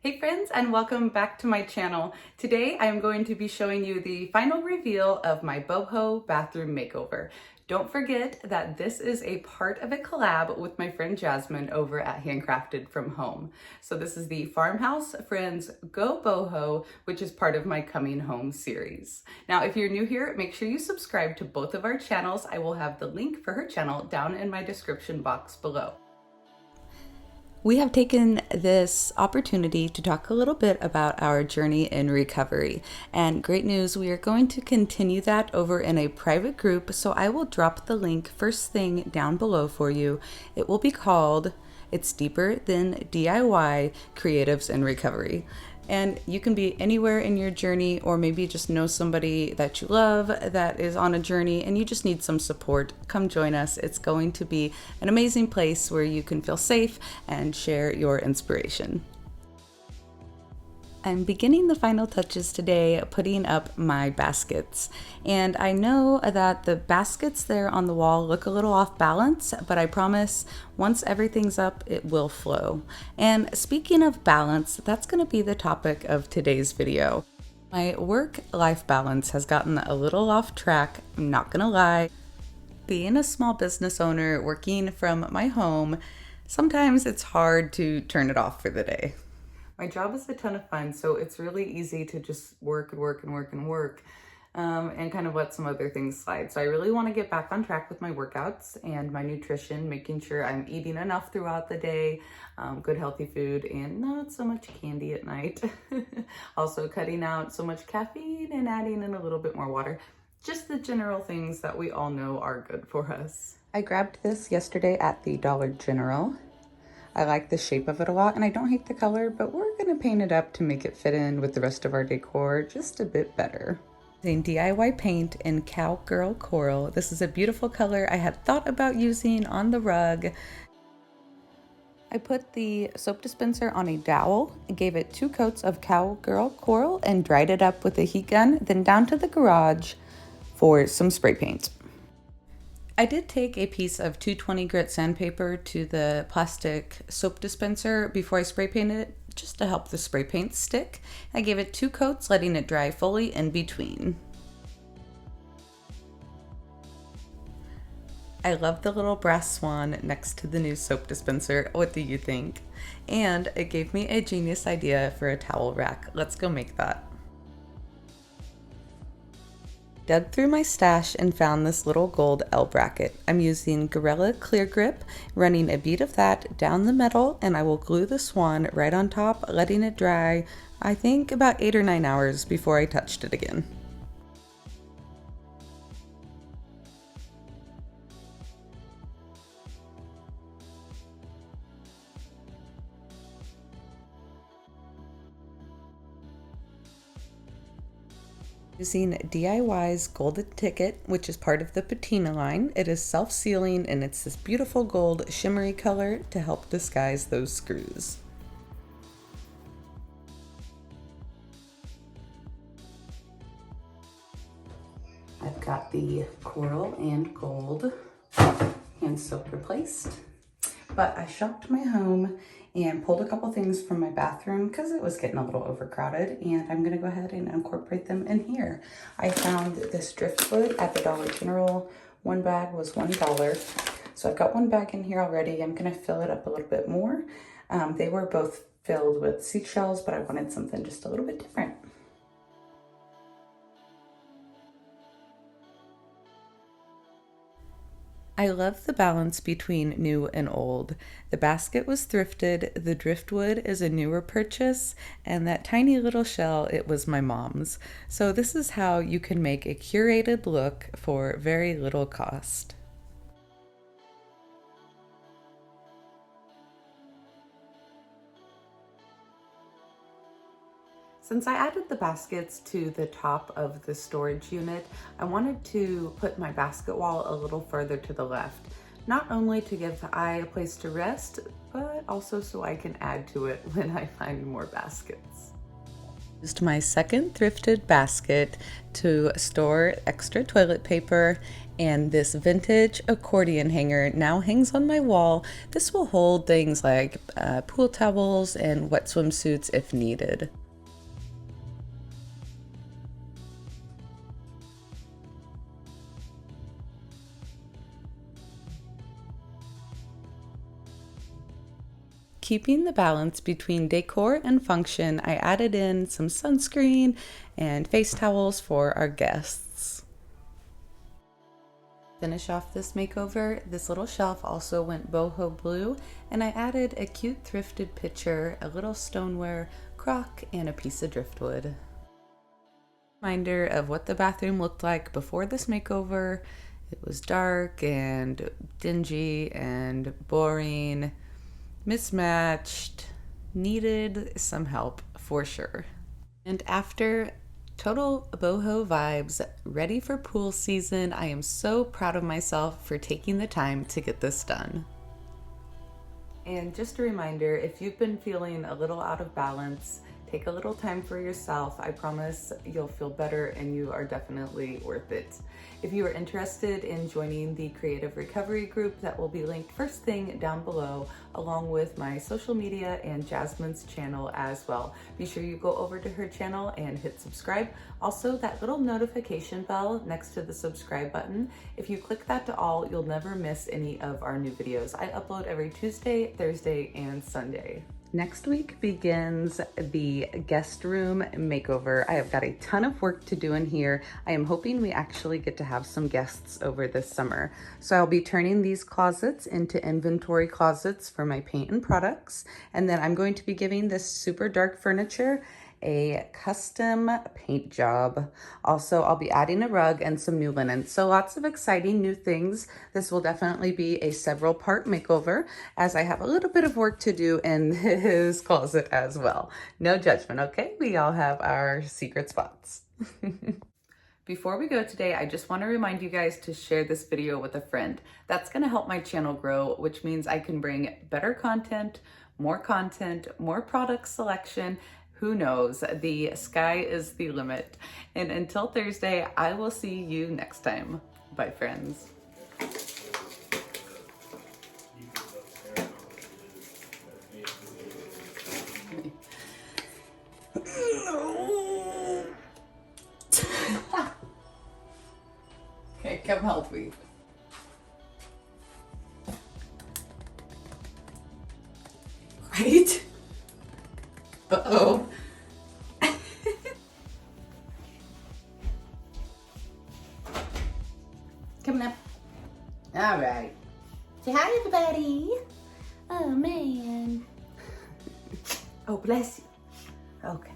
Hey friends, and welcome back to my channel. Today I am going to be showing you the final reveal of my boho bathroom makeover. Don't forget that this is a part of a collab with my friend Jasmond over at Handcrafted from Home. So this is the Farmhouse Friends Go Boho, which is part of my Coming Home series. Now, if you're new here, make sure you subscribe to both of our channels. I will have the link for her channel down in my description box below. We have taken this opportunity to talk a little bit about our journey in recovery. And great news, we are going to continue that over in a private group. So I will drop the link first thing down below for you. It will be called It's Deeper Than DIY Creatives in Recovery. And you can be anywhere in your journey, or maybe just know somebody that you love that is on a journey and you just need some support. Come join us. It's going to be an amazing place where you can feel safe and share your inspiration. I'm beginning the final touches today putting up my baskets, and I know that the baskets there on the wall look a little off balance, but I promise once everything's up it will flow. And speaking of balance, that's going to be the topic of today's video. My work-life balance has gotten a little off track, I'm not gonna lie. Being a small business owner working from my home, sometimes it's hard to turn it off for the day. My job is a ton of fun, so it's really easy to just work and work and work and work and kind of let some other things slide. So I really want to get back on track with my workouts and my nutrition, making sure I'm eating enough throughout the day, good healthy food, and not so much candy at night. Also cutting out so much caffeine and adding in a little bit more water. Just the general things that we all know are good for us. I grabbed this yesterday at the Dollar General. I like the shape of it a lot, and I don't hate the color, but we're gonna paint it up to make it fit in with the rest of our decor just a bit better. Using DIY paint in Cowgirl Coral. This is a beautiful color I had thought about using on the rug. I put the soap dispenser on a dowel, gave it 2 coats of Cowgirl Coral, and dried it up with a heat gun, then down to the garage for some spray paint. I did take a piece of 220 grit sandpaper to the plastic soap dispenser before I spray painted it, just to help the spray paint stick. I gave it 2 coats, letting it dry fully in between. I love the little brass swan next to the new soap dispenser. What do you think? And it gave me a genius idea for a towel rack. Let's go make that. Dug through my stash and found this little gold L bracket. I'm using Gorilla Clear Grip, running a bead of that down the metal, and I will glue the swan right on top, letting it dry, I think about 8 or 9 hours before I touched it again. Using DIY's Golden Ticket, which is part of the patina line. It is self-sealing and it's this beautiful gold shimmery color to help disguise those screws. I've got the coral and gold hand soap replaced, but I shopped my home and pulled a couple things from my bathroom because it was getting a little overcrowded, and I'm gonna go ahead and incorporate them in here. I found this driftwood at the Dollar General. One bag was $1. So I've got one bag in here already. I'm gonna fill it up a little bit more. They were both filled with seashells, but I wanted something just a little bit different. I love the balance between new and old. The basket was thrifted, the driftwood is a newer purchase, and that tiny little shell, it was my mom's. So this is how you can make a curated look for very little cost. Since I added the baskets to the top of the storage unit, I wanted to put my basket wall a little further to the left, not only to give the eye a place to rest, but also so I can add to it when I find more baskets. Used my second thrifted basket to store extra toilet paper, and this vintage accordion hanger now hangs on my wall. This will hold things like pool towels and wet swimsuits if needed. Keeping the balance between decor and function, I added in some sunscreen and face towels for our guests. Finish off this makeover, this little shelf also went boho blue, and I added a cute thrifted pitcher, a little stoneware, crock, and a piece of driftwood. Reminder of what the bathroom looked like before this makeover. It was dark and dingy and boring, mismatched, needed some help for sure. And after total boho vibes, ready for pool season, I am so proud of myself for taking the time to get this done. And just a reminder, if you've been feeling a little out of balance, take a little time for yourself. I promise you'll feel better and you are definitely worth it. If you are interested in joining the creative recovery group, that will be linked first thing down below, along with my social media and Jasmond's channel as well. Be sure you go over to her channel and hit subscribe. Also, that little notification bell next to the subscribe button, if you click that to all, you'll never miss any of our new videos. I upload every Tuesday, Thursday, and Sunday. Next week begins the guest room makeover. I have got a ton of work to do in here. I am hoping we actually get to have some guests over this summer. So I'll be turning these closets into inventory closets for my paint and products. And then I'm going to be giving this super dark furniture a custom paint job. Also, I'll be adding a rug and some new linen. So lots of exciting new things. This will definitely be a several part makeover, as I have a little bit of work to do in his closet as well. No judgment, okay? We all have our secret spots. Before we go today, I just want to remind you guys to share this video with a friend. That's going to help my channel grow, which means I can bring better content, more product selection. Who knows? The sky is the limit. And until Thursday, I will see you next time. Bye, friends. Okay, come help me. Right? Uh-oh. Coming up. All right. Say hi, everybody. Oh, man. Oh, bless you. Okay.